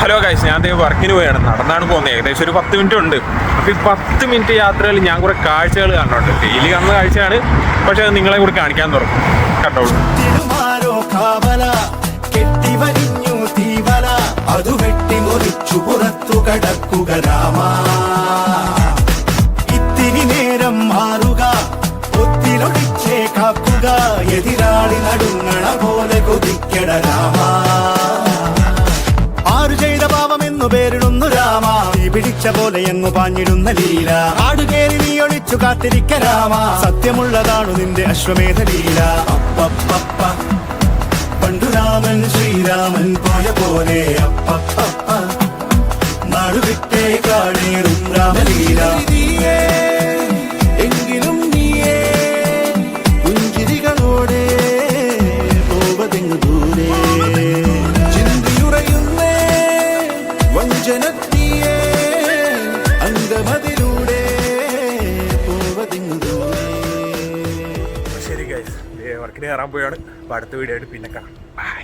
Hello guys, ഞാൻ വർക്കിന് പോയാണ്, നടന്നാണ് പോകുന്നത്. ഏകദേശം ഒരു 10 മിനിറ്റ് ഉണ്ട്. അപ്പോൾ ഈ 10 മിനിറ്റ് യാത്രയിൽ ഞാൻ കുറേ കാഴ്ചകൾ കാണുന്നുണ്ട്. ഡെയിലി കാണുന്ന കാഴ്ചയാണ്, പക്ഷെ അത് നിങ്ങളെ കൂടി കാണിക്കാൻ തുടങ്ങും. കണ്ടോളൂ. അതു വെട്ടിമുറിച്ചു പുറത്തു കടക്കുക രാമ, ഇത്തിരി നേരം മാറുക, ഒത്തിലൊടിച്ചേ കാക്കുക, എതിരാളി നടുങ്ങണ പോലെ കൊതിക്കട രാമ. ആരു ചെയ്ത പാപമെന്നു പേരിടുന്നു രാമ, തീ പിടിച്ച പോലെ എന്നു പാഞ്ഞിടുന്ന ലീല. ആടുകേറി നീ ഒളിച്ചു കാത്തിരിക്ക രാമ, സത്യമുള്ളതാണു നിന്റെ അശ്വമേധ ലീല. അപ്പപ്പ പണ്ടു രാമൻ ശ്രീരാമൻ പോയ പോലെ അപ്പപ്പ നടുവിട്ടേ കാണേറും രാമലീല. എങ്കിലും നീയേ പുഞ്ചിരികളോടെ പോവതെങ്ങു ദൂരെ, ചിന്തിയുറയുന്നേ വഞ്ചനത്തിയേ അംഗമതിലൂടെ പോവതെങ്ങു ദൂരെ. ശരി ഗൈസ്, വർക്കിന് കയറാൻ പോയാണ്. അപ്പോൾ അടുത്ത വീഡിയോ ആയിട്ട് പിന്നെ കാണാം. ബൈ.